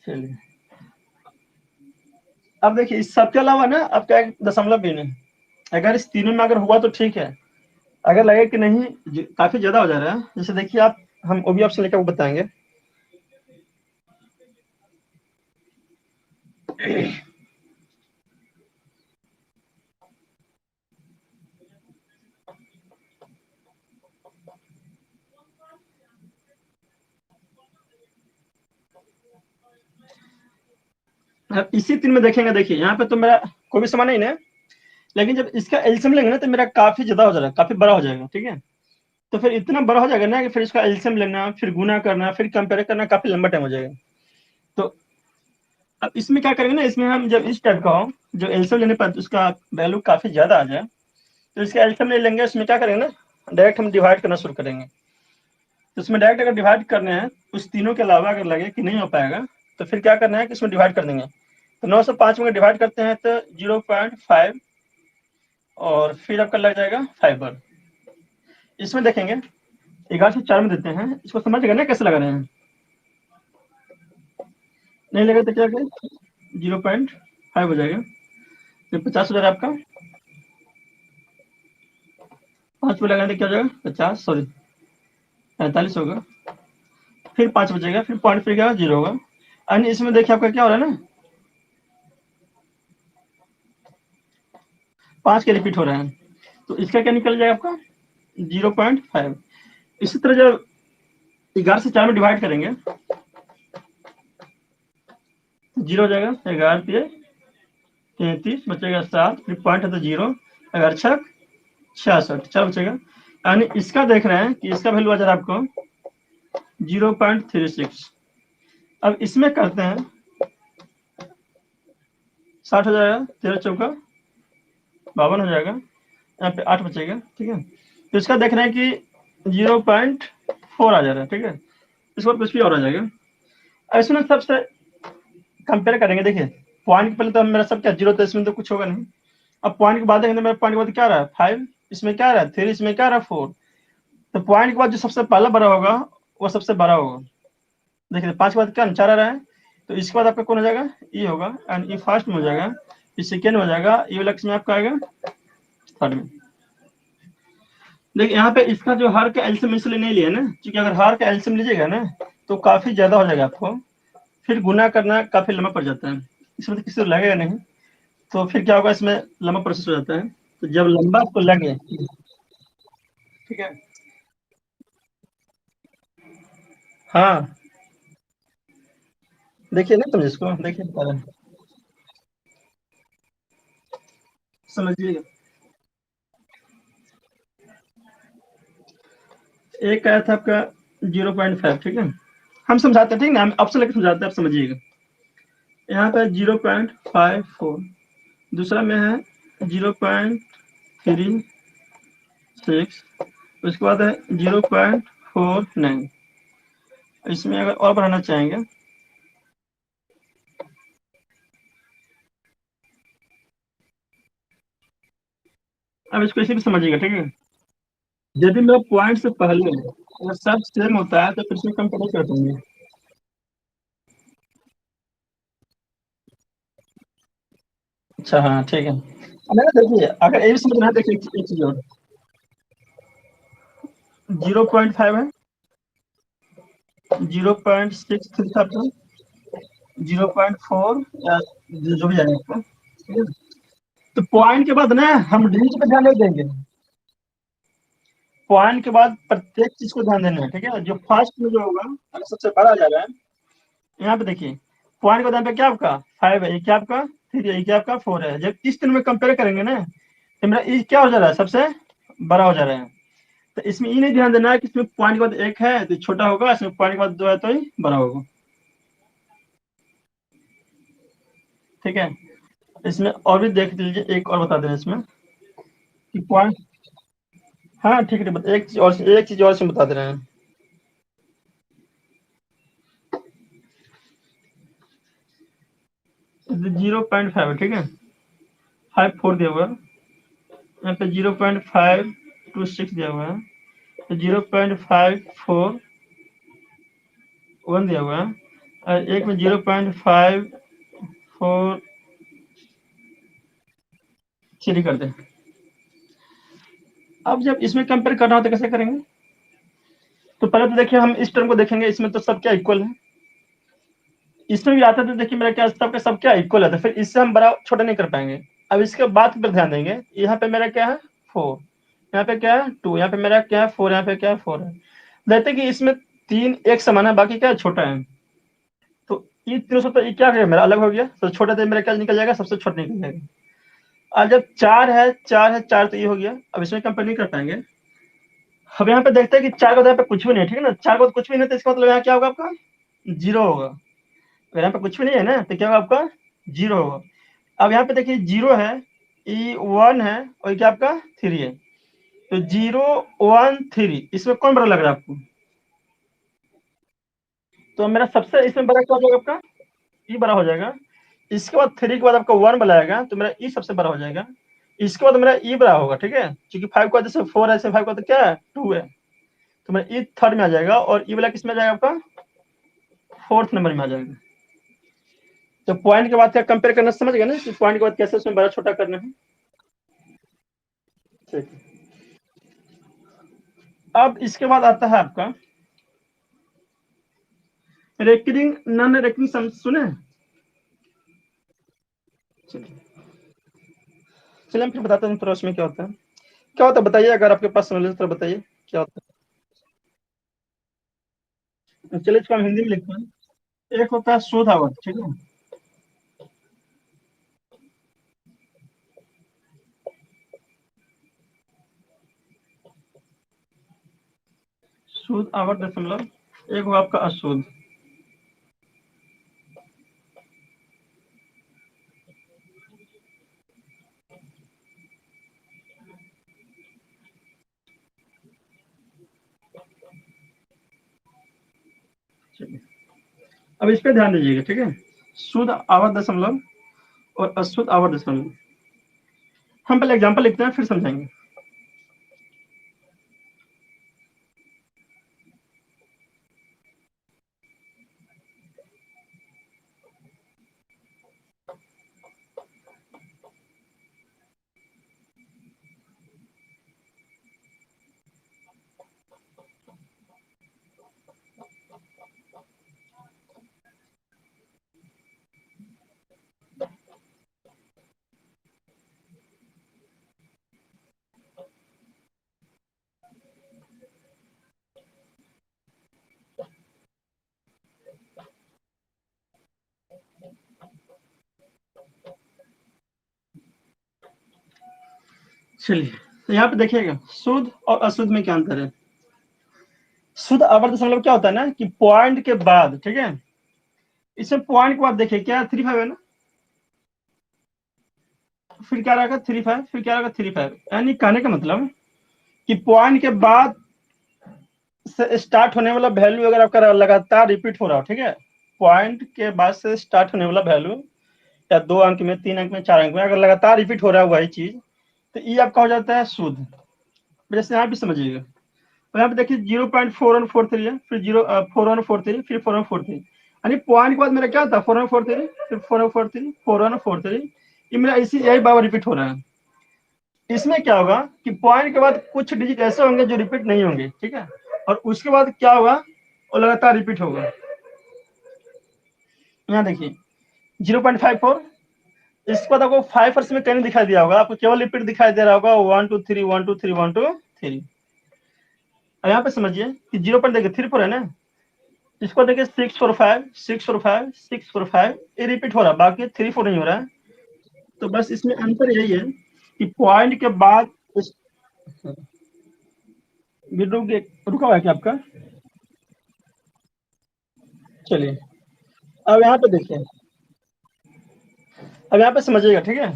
चलिए अब देखिए इस सबके अलावा ना आपका एक दशमलव भी नहीं, अगर इस तीनों में अगर हुआ तो ठीक है, अगर लगे कि नहीं काफी ज्यादा हो जा रहा है, जैसे देखिए आप हम वो भी ऑप्शन लेकर वो बताएंगे। अब इसी तीन में देखेंगे, देखिए यहाँ पे तो मेरा कोई भी समान नहीं है, लेकिन जब इसका एलसीएम लेंगे ना तो मेरा काफी ज्यादा हो जा रहा है, काफी बड़ा हो जाएगा, ठीक है। तो फिर इतना बड़ा हो जाएगा ना कि फिर इसका एलसीएम लेना, फिर गुना करना, फिर कंपेयर करना काफी लंबा टाइम हो जाएगा। तो अब इसमें क्या करेंगे ना, इसमें हम जब इस टाइप का हो जो एलसीएम लेने पर उसका वैल्यू काफी ज्यादा आ जाए, तो इसका एलसीएम ले लेंगे, इसमें क्या करेंगे ना डायरेक्ट हम डिवाइड करना शुरू करेंगे। तो इसमें डायरेक्ट अगर डिवाइड करने हैं उस तीनों के अलावा अगर लगे कि नहीं हो पाएगा तो फिर क्या करना है कि इसमें डिवाइड कर देंगे। तो 905 में डिवाइड करते हैं तो 0.5 और फिर आपका लग जाएगा फाइबर। इसमें देखेंगे 11 से 4 में देते हैं, इसको समझ गए ना कैसे लगा रहे हैं। नहीं लगे तो क्या करें 0.5 हो जाएगा, फिर 50 हो जाएगा आपका, 5 पे लगाने क्या हो जाएगा 50, सॉरी 45 होगा, फिर 5 बचेगा, फिर पॉइंट फिर क्या 0 होगा। अन्य इसमें देखिए आपका क्या हो रहा है ना 5 के रिपीट हो रहे हैं, तो इसका क्या निकल जाएगा आपका 0.5। इसी तरह जब 11 से 4 में डिवाइड करेंगे 0 हो जाएगा, 11×3 = 33, बचेगा 7, फिर पॉइंट है तो 0, 11×6 = 66, 4 बचेगा। यानी इसका देख रहे हैं कि इसका वैल्यू आ जा रहा है आपको 0.36। अब इसमें करते हैं 60 हो जाएगा, 13×4 = 52 हो जाएगा, यहाँ पे 8 बचेगा, ठीक है। तो इसका देख रहे हैं कि 0.4 आ जा रहा है, ठीक है। इसके बाद कुछ भी और आ जाएगा। ऐसे में सबसे कंपेयर करेंगे, देखिए पॉइंट के पहले तो मेरा सब क्या 0, तो इसमें तो कुछ होगा नहीं। अब पॉइंट के बाद देखेंगे तो मेरा पॉइंट के बाद क्या रहा है 5, इसमें क्या रहा है 3, इसमें क्या रहा है 4। तो पॉइंट के बाद जो सबसे पहला बड़ा होगा वो सबसे बड़ा होगा। देखिए 5 के बाद क्या 4 आ रहा है, तो इसके बाद आपका कौन हो जाएगा ये होगा, एंड ये फर्स्ट में हो जाएगा, ये सेकेंड में हो जाएगा, ये वाला में आपका आएगा थर्ड में। देखिए यहाँ पे इसका जो हर का एलसीएम इसलिए नहीं लिया ना, क्योंकि अगर हर का एलसीएम लीजिएगा ना तो काफी ज्यादा हो जाएगा आपको, फिर गुना करना काफी लंबा पड़ जाता है, इसमें तो किसी को लगेगा नहीं, तो फिर क्या होगा इसमें लंबा प्रोसेस हो जाता है। तो जब लंबा आपको लगे, ठीक है, हाँ देखिए ना समझे इसको, देखिए बता रहे हैं, समझिएगा। एक आया था आपका 0.5, ठीक है, हम समझाते हैं, ठीक ना, हम ऑप्शन लेकर समझाते हैं, आप समझिएगा। यहाँ पे 0.54, दूसरा में है 0.36, उसके बाद है 0.49। इसमें अगर और बढ़ाना चाहेंगे, अब इसको इसे भी समझिएगा, ठीक है। यदि मेरा पॉइंट से पहले अगर सब सेम होता है तो फिर से कंपेयर कर देंगे। अच्छा हाँ ठीक है, नहीं देखिए, अगर यही समझना है, देखिए एक चीज और 0.5 है, 0.63 था आपका, 0.4 या जो भी आएगा आपका, ठीक है। तो पॉइंट के बाद ना हम डिजिट पे ध्यान नहीं देंगे, पॉइंट के बाद प्रत्येक चीज को ध्यान देना है, ठीक है। जो फर्स्ट में जो होगा, अगर सबसे बड़ा जा रहा है, यहाँ पे देखिए पॉइंट के बाद यहाँ पे क्या आपका 5 है, ये क्या आपका 3 है, ये क्या आपका 4 है। जब इस तीन में कंपेयर करेंगे ना, तो मेरा ई क्या हो जा रहा है, सबसे बड़ा हो जा रहा है। तो इसमें ये नहीं ध्यान देना है कि इसमें पॉइंट के बाद एक है तो छोटा होगा, इसमें पॉइंट के बाद दो है तो ही बड़ा होगा, ठीक है। इसमें और भी देख लीजिए, एक और बता दें इसमें कि पॉइंट, हाँ ठीक है, एक चीज और इसमें बता दे रहे हैं। 0.5 है, ठीक है, 5 4 दिया हुआ है, यहाँ पे 0.526 दिया हुआ है, तो 0.541 दिया हुआ है, और एक में 0.54 चलिए करते हैं। अब जब इसमें कंपेयर करना हो तो कैसे करेंगे? तो पहले तो देखिए हम इस टर्म को देखेंगे, इसमें तो सब क्या इक्वल है, इसमें भी आता है तो देखिए मेरा क्या सबका सब क्या इक्वल है, तो फिर इससे हम बड़ा छोटा नहीं कर पाएंगे। अब इसके बाद पर ध्यान देंगे, यहाँ पे मेरा क्या है 4, यहाँ पे क्या है 2, यहाँ पे मेरा क्या है 4, यहाँ पे क्या है 4 है। देखते कि इसमें 3 एक समान है, बाकी क्या है छोटा है। तो ये तीनों से तो ये क्या करेगा, मेरा अलग हो गया, तो छोटा तो मेरा क्या निकल जाएगा, सबसे छोटा निकल जाएगा। और जब 4 तो ये हो गया, अब इसमें कंपेयर नहीं कर पाएंगे। अब यहाँ पे देखते हैं कि 4 का तो यहाँ पे कुछ भी नहीं है, ठीक है ना, 4 का तो कुछ भी नहीं, तो इसका मतलब यहाँ क्या होगा आपका 0 होगा। अगर यहाँ पे कुछ भी नहीं है ना, तो क्या होगा आपका 0 होगा। अब यहाँ पे देखिए 0 है, ई 1 है, और ये क्या आपका 3 है, तो 0 1 3, इसमें कौन बड़ा लग रहा है आपको? तो मेरा सबसे इसमें बड़ा क्या हो जाएगा आपका, ई बड़ा हो जाएगा। इसके बाद 3 के बाद आपका 1 बड़ा आएगा, तो मेरा ई सबसे बड़ा हो जाएगा। इसके बाद मेरा ई बड़ा होगा, ठीक है, क्योंकि 5 का जैसे 4 है, 5 का तो क्या है 2 है, तो मेरा ई थर्ड में आ जाएगा, और ई वाला किस में आ जाएगा आपका फोर्थ नंबर में आ जाएगा। तो पॉइंट के बाद क्या कंपेयर करना समझ गए ना, कि पॉइंट के बाद कैसे उसमें बड़ा छोटा करना है, ठीक है। अब इसके बाद आता है आपका रेकरिंग नॉन रेकरिंग सम, सुने? चलिए चलिए हम फिर बताते हैं थोड़ा उसमें क्या होता है, क्या होता है बताइए, अगर आपके पास समझ तो बताइए क्या होता है। चलिए इसको हम हिंदी में लिखते हैं। एक होता है शोध आवर्त, ठीक है, शुद्ध आवर्त दशमलव, एक होगा आपका अशुद्ध। चलिए अब इस पे ध्यान दीजिएगा, ठीक है, शुद्ध आवर्त दशमलव और अशुद्ध आवर्त दशमलव। हम पहले एग्जांपल लिखते हैं फिर समझाएंगे। चलिए तो यहाँ पे देखिएगा शुद्ध और अशुद्ध में क्या अंतर है। शुद्ध आवर्त दशमलव क्या होता है ना, कि पॉइंट के बाद, ठीक है, इसमें पॉइंट के बाद देखिए क्या है 3 5 है ना, फिर क्या रहेगा 3 5, फिर क्या रहेगा 3 5, यानी कहने का मतलब कि पॉइंट के बाद से स्टार्ट होने वाला वैल्यू अगर आपका लगातार रिपीट हो रहा हो, ठीक है, पॉइंट के बाद से स्टार्ट होने वाला वैल्यू या 2 अंक में 3 अंक में 4 अंक में अगर लगातार रिपीट हो रहा है वही चीज, तो ये आपका हो जाता है शुद्ध। जैसे यहाँ भी समझिएगा, तो यहाँ पे देखिए 0.4143 है, फिर 4143, फिर 4143, यानी पॉइंट के बाद मेरा क्या था 4143, फिर 4143, 4143, ये मेरा इसी यही बार रिपीट हो रहा है। इसमें क्या होगा कि पॉइंट के बाद कुछ डिजिट ऐसे होंगे जो रिपीट नहीं होंगे, ठीक है, और उसके बाद क्या होगा, वो लगातार रिपीट होगा। यहाँ देखिए 0.54, इसके बाद आपको 5 में कहीं दिखाई दिया होगा, आपको केवल रिपीट दिखाई दे रहा होगा 1 2 3 1 2 3 1 2 3। और यहाँ पे समझिए कि 0 पॉइंट देखिए 3 4 है ना, इसको देखिए 6 4 5 6 4 5 6 4 5, ये रिपीट हो रहा है, बाकी 3 4 नहीं हो रहा है। तो बस इसमें अंतर यही है कि पॉइंट के बाद वीडियो रुका हुआ है क्या आपका? चलिए अब यहाँ पे देखिए, अब यहाँ पे समझिएगा, ठीक है,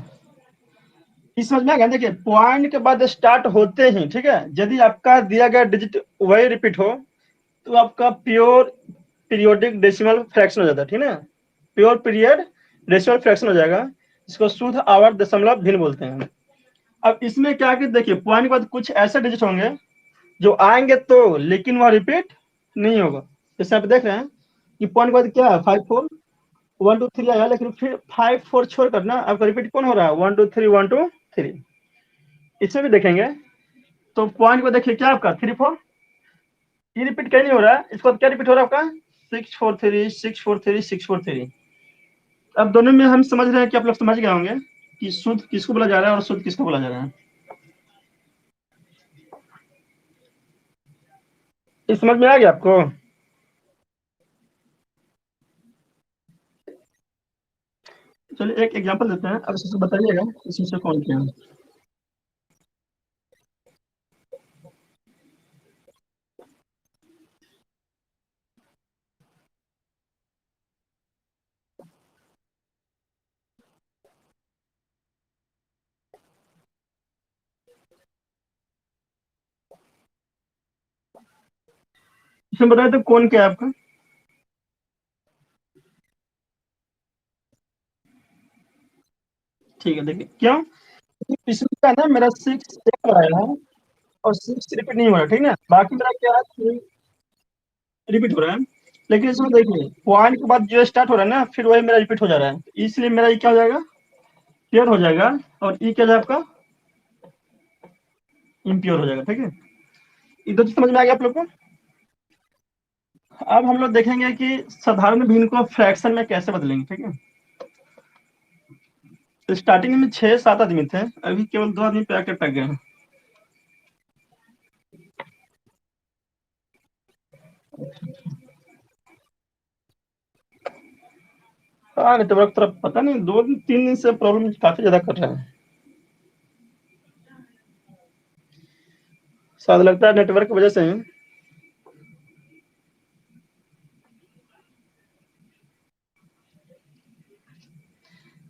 इस समझ में आ गया। देखिए पॉइंट के बाद स्टार्ट होते ही, ठीक है, यदि आपका दिया गया डिजिट वही रिपीट हो तो आपका प्योर पीरियोडिक डेसिमल फ्रैक्शन हो जाता है, ठीक है, प्योर पीरियड डेसिमल फ्रैक्शन हो जाएगा, इसको शुद्ध आवर्त दशमलव भिन्न बोलते हैं। अब इसमें क्या कि देखिए पॉइंट के बाद कुछ ऐसे डिजिट होंगे जो आएंगे तो, लेकिन वह रिपीट नहीं होगा। जैसे आप देख रहे हैं कि पॉइंट के बाद क्या है 5 4 1 2 3 आया, लेकिन फिर 5 4 छोड़कर ना आपका रिपीट कौन हो रहा है 1 2 3 1 2 3। इसमें भी देखेंगे तो पॉइंट को देखिए क्या आपका 3 4, ये रिपीट कहीं नहीं हो रहा है, इसके बाद क्या रिपीट हो रहा है आपका 6 4 3 6 4 3 6 4 3। अब दोनों में हम समझ रहे हैं कि आप लोग समझ गए होंगे कि शुद्ध किसको बोला जा रहा है और शुद्ध किसको बोला जा रहा है। इस समझ में आ गया आपको? चलिए एक एग्जांपल देते हैं, अब इससे बताइएगा इसमें से कौन क्या है। इसमें बताए तो कौन क्या है आपका? ठीक है, देखिए क्यों, इसमें क्या है ना, मेरा 6 एक बार आया है और 6 रिपीट नहीं हो रहा, ठीक है ना, बाकी मेरा क्या है रिपीट हो रहा है। लेकिन इसमें देखिए पॉइंट के बाद जो स्टार्ट हो रहा है ना, फिर वही मेरा रिपीट हो जा रहा है, इसलिए मेरा ये क्या हो जाएगा, प्योर हो जाएगा, और ई क्या हो जाएगा आपका, इम्प्योर हो जाएगा, ठीक है। ये दो चीज समझ में आ गया आप लोग को? अब हम लोग देखेंगे कि साधारण भिन्न को फ्रैक्शन में कैसे बदलेंगे, ठीक है। तो स्टार्टिंग में 6 7 आदमी थे, अभी केवल 2 आदमी पे आके टक गए हैं। हाँ नेटवर्क तरफ पता नहीं 2 3 दिन से प्रॉब्लम काफी ज्यादा कर रहा है, शायद लगता है नेटवर्क की वजह से ही।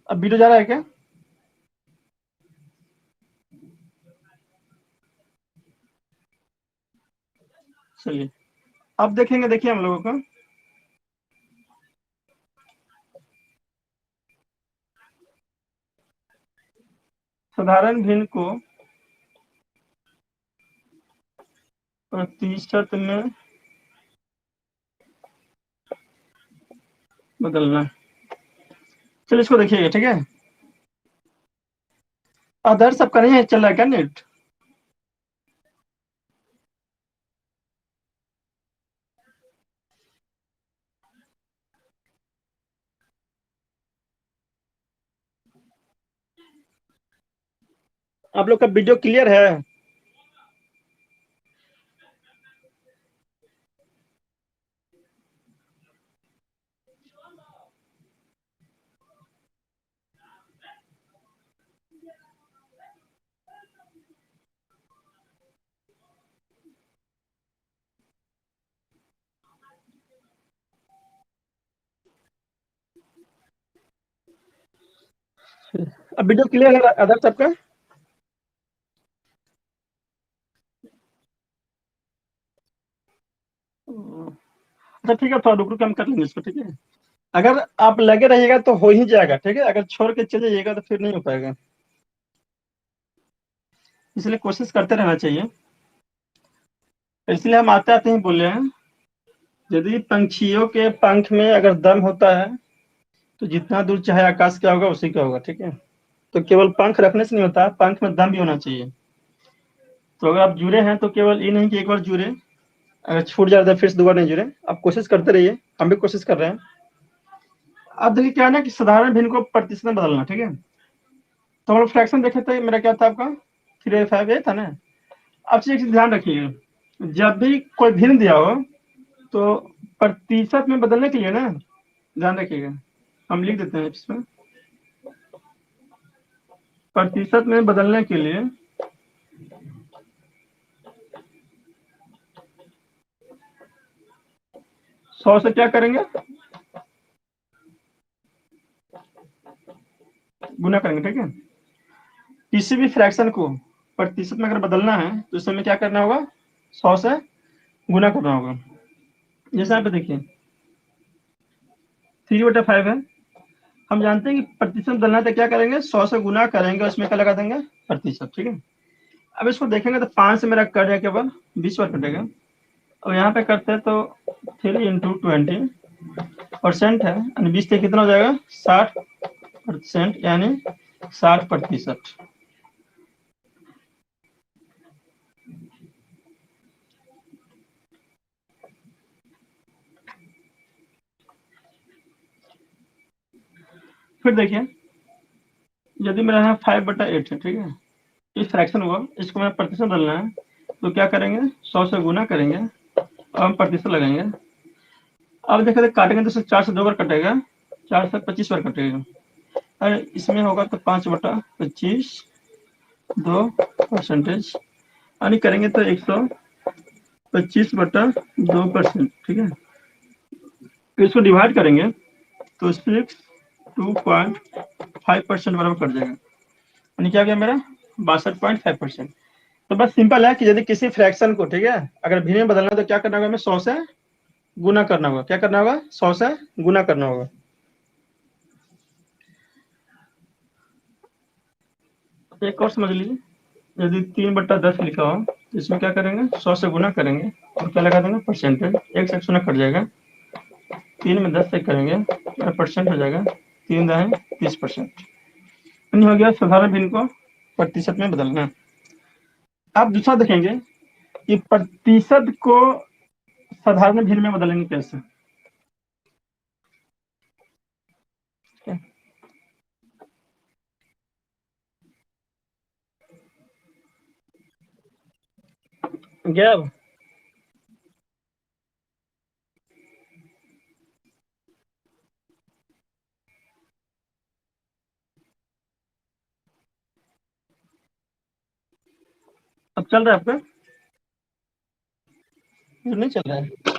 अब वीडियो जा रहा है क्या? चलिए अब देखेंगे, देखिए हम लोगों को साधारण भिन्न को प्रतिशत में बदलना। चलिए इसको देखिएगा, ठीक है। आदर्श आपका नहीं है, चल रहा है क्या नेट? आप लोग का वीडियो क्लियर है? अब वीडियो क्लियर है आदर्श आपका? अच्छा ठीक है, थोड़ा रुक रुक के हम कर लेंगे इसको, ठीक है। अगर आप लगे रहिएगा तो हो ही जाएगा, ठीक है, अगर छोड़ के चले जाइएगा तो फिर नहीं हो पाएगा, इसलिए कोशिश करते रहना चाहिए। इसलिए हम आते आते ही बोले हैं, यदि पंछियों के पंख में अगर दम होता है तो जितना दूर चाहे आकाश क्या होगा उसी का होगा, ठीक है। तो केवल पंख रखने से नहीं होता, पंख में दम भी होना चाहिए। तो अगर आप जुड़े हैं तो केवल ये नहीं कि एक बार जुड़े, अगर छूट जाता है फिर से दोबारा नहीं जुड़े, आप कोशिश करते रहिए, हम भी कोशिश कर रहे हैं। अब देखिए क्या है ना कि साधारण भिन्न को प्रतिशत में बदलना, ठीक है। तो हम लोग फ्रैक्शन देखे थे, मेरा क्या था आपका 3/5 ये था ना। अब एक चीज ध्यान रखिएगा, जब भी कोई भिन्न दिया हो तो प्रतिशत में बदलने के लिए ना, ध्यान रखिएगा, हम लिख देते हैं इसमें, प्रतिशत में बदलने के लिए 100 से क्या करेंगे, गुना करेंगे, ठीक है। किसी भी फ्रैक्शन को प्रतिशत में अगर बदलना है तो इस समय क्या करना होगा, 100 से गुना करना होगा। जैसे यहाँ पे देखिए 3/5 है, हम जानते हैं कि प्रतिशत बदलना है तो क्या करेंगे, 100 से गुना करेंगे, उसमें क्या लगा देंगे, प्रतिशत, ठीक है। अब इसको देखेंगे तो 5 से मेरा कट जाए केवल 20 बार कटेगा। और यहाँ पे करते हैं तो 3 × 20% है, यानी 20 से कितना हो जाएगा, 60%, यानी 60%। फिर देखिए यदि मेरा यहाँ 5/8 है, ठीक है, इस फ्रैक्शन को, इसको मैं प्रतिशत बदलना है तो क्या करेंगे, 100 से गुना करेंगे और हम प्रतिशत लगाएंगे। अब देखो तो काटेंगे तो 4 से 2 बार कटेगा, 4 से 25 बार कटेगा। अरे इसमें होगा तो 5/25 2%, यानी करेंगे तो 125/2%, ठीक है। इसको डिवाइड करेंगे तो 2.5% बराबर कट जाएगा, यानी क्या गया मेरा 62.5%। तो बस सिंपल है कि यदि किसी फ्रैक्शन को, ठीक है, अगर भिन्न में बदलना है तो क्या करना होगा, हमें 100 से गुना करना होगा। क्या करना होगा, 100 से गुना करना होगा। एक और समझ लीजिए, यदि 3/10 लिखा हो तो इसमें क्या करेंगे, 100 से गुना करेंगे और क्या लगा देंगे, परसेंटेज, एक से शून्य कट जाएगा, 3 में 10 से करेंगे परसेंट हो जाएगा, 3×30%, यानी हो गया साधारण भिन्न को प्रतिशत में बदलना। आप दूसरा देखेंगे कि प्रतिशत को साधारण भिन्न में बदलेंगे कैसे। गया अब चल रहा है आपका, नहीं चल रहा है।